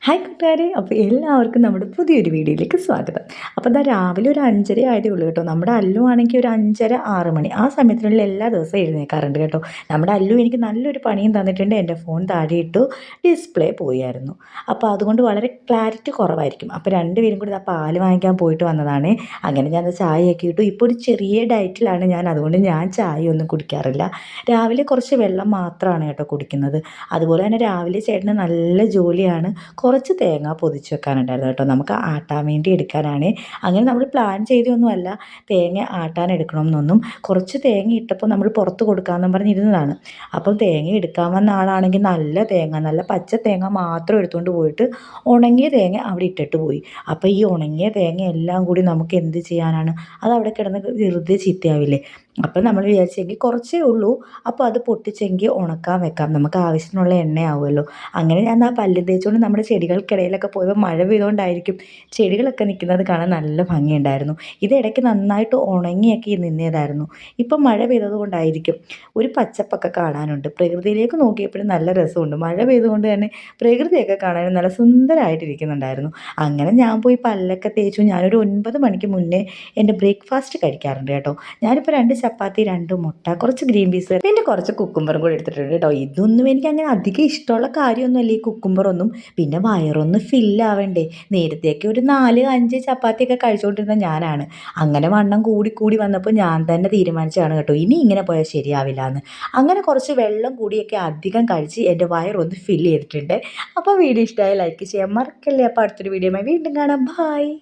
Hi കൂട്ടുകാരെ, അപ്പോൾ എല്ലാവർക്കും നമ്മുടെ പുതിയൊരു വീഡിയോയിലേക്ക് സ്വാഗതം. അപ്പോൾ ഇതാ രാവിലെ ഒരു 5:30 ആയതേ ഉള്ളൂ കേട്ടോ. നമ്മുടെ അല്ലു ആണെങ്കിൽ ഒരു 5:30 6 മണി ആ സമയത്തിനുള്ളിൽ എല്ലാ ദിവസവും എഴുന്നേൽക്കാറുണ്ട് കേട്ടോ. നമ്മുടെ അല്ലു എനിക്ക് നല്ലൊരു പണിയും തന്നിട്ടുണ്ട്. എൻ്റെ ഫോൺ താഴെ ഇട്ടു, ഡിസ്പ്ലേ പോയായിരുന്നു. അപ്പോൾ അതുകൊണ്ട് വളരെ ക്ലാരിറ്റി കുറവായിരിക്കും. അപ്പോൾ രണ്ടുപേരും കൂടി ഇതാ പാല് വാങ്ങിക്കാൻ പോയിട്ട് വന്നതാണ്. അങ്ങനെ ഞാൻ ചായയൊക്കെ ഇട്ടു. ഇപ്പോൾ ഒരു ചെറിയ ഡയറ്റിലാണ് ഞാൻ, അതുകൊണ്ട് ഞാൻ ചായ ഒന്നും കുടിക്കാറില്ല. രാവിലെ കുറച്ച് വെള്ളം മാത്രമാണ് കേട്ടോ കുടിക്കുന്നത്. അതുപോലെ തന്നെ രാവിലെ ചേട്ടന് നല്ല ജോലിയാണ്. കുറച്ച് തേങ്ങ പൊതിച്ച് വെക്കാനുണ്ടായിരുന്നു കേട്ടോ. നമുക്ക് ആട്ടാൻ വേണ്ടി എടുക്കാനാണ്. അങ്ങനെ നമ്മൾ പ്ലാൻ ചെയ്തൊന്നുമല്ല തേങ്ങ ആട്ടാൻ എടുക്കണമെന്നൊന്നും. കുറച്ച് തേങ്ങ ഇട്ടപ്പോൾ നമ്മൾ പുറത്ത് കൊടുക്കാമെന്നും പറഞ്ഞിരുന്നതാണ്. അപ്പം തേങ്ങ എടുക്കാൻ വന്ന ആളാണെങ്കിൽ നല്ല തേങ്ങ, നല്ല പച്ച തേങ്ങ മാത്രം എടുത്തുകൊണ്ട് പോയിട്ട് ഉണങ്ങിയ തേങ്ങ അവിടെ ഇട്ടിട്ട് പോയി. അപ്പോൾ ഈ ഉണങ്ങിയ തേങ്ങ എല്ലാം കൂടി നമുക്ക് എന്ത് ചെയ്യാനാണ്? അത് അവിടെ കിടന്ന് വെറുതെ ചീത്തയാവില്ലേ? അപ്പം നമ്മൾ വിചാരിച്ചെങ്കിൽ കുറച്ചേ ഉള്ളൂ, അപ്പോൾ അത് പൊട്ടിച്ചെങ്കിൽ ഉണക്കാൻ വെക്കാം, നമുക്ക് ആവശ്യത്തിനുള്ള എണ്ണയാവുമല്ലോ. അങ്ങനെ ഞാൻ ആ പല്ല് തേച്ചുകൊണ്ട് നമ്മുടെ ചെടികൾക്കിടയിലൊക്കെ പോയപ്പോൾ മഴ പെയ്തുകൊണ്ടായിരിക്കും ചെടികളൊക്കെ നിൽക്കുന്നത് കാണാൻ നല്ല ഭംഗിയുണ്ടായിരുന്നു. ഇത് ഇടയ്ക്ക് നന്നായിട്ട് ഉണങ്ങിയൊക്കെ നിന്നതായിരുന്നു. ഇപ്പം മഴ പെയ്തത് കൊണ്ടായിരിക്കും ഒരു പച്ചപ്പൊക്കെ കാണാനുണ്ട്. പ്രകൃതിയിലേക്ക് നോക്കിയപ്പോഴും നല്ല രസമുണ്ട്. മഴ പെയ്തുകൊണ്ട് തന്നെ പ്രകൃതിയൊക്കെ കാണാനും നല്ല സുന്ദരമായിട്ടിരിക്കുന്നുണ്ടായിരുന്നു. അങ്ങനെ ഞാൻ പോയി പല്ലൊക്കെ തേച്ചു. ഞാനൊരു 9 മണിക്ക് മുന്നേ എൻ്റെ ബ്രേക്ക്ഫാസ്റ്റ് കഴിക്കാറുണ്ട് കേട്ടോ. ഞാനിപ്പോൾ 2 ചപ്പാത്തി, 2 മുട്ട, കുറച്ച് ഗ്രീൻ പീസ്, പിന്നെ കുറച്ച് കുക്കുംബറും കൂടി എടുത്തിട്ടുണ്ട് കേട്ടോ. ഇതൊന്നും എനിക്ക് അങ്ങനെ അധികം ഇഷ്ടമുള്ള കാര്യമൊന്നുമല്ല ഈ കുക്കുംബറൊന്നും. പിന്നെ വയറൊന്ന് ഫില്ലാവണ്ടേ. നേരത്തെയൊക്കെ ഒരു 4 5 ചപ്പാത്തിയൊക്കെ കഴിച്ചുകൊണ്ടിരുന്ന ഞാനാണ്. അങ്ങനെ വണ്ണം കൂടി കൂടി വന്നപ്പോൾ ഞാൻ തന്നെ തീരുമാനിച്ചതാണ് കേട്ടോ, ഇനി ഇങ്ങനെ പോയാൽ ശരിയാവില്ല എന്ന്. അങ്ങനെ കുറച്ച് വെള്ളം കൂടിയൊക്കെ അധികം കഴിച്ച് എൻ്റെ വയറൊന്ന് ഫില്ല് ചെയ്തിട്ടുണ്ട്. അപ്പോൾ വീഡിയോ ഇഷ്ടമായി ലൈക്ക് ചെയ്യാൻ മറക്കല്ലേ. അപ്പോൾ അടുത്തൊരു വീഡിയോയുമായി വീണ്ടും കാണാം. ബായ്.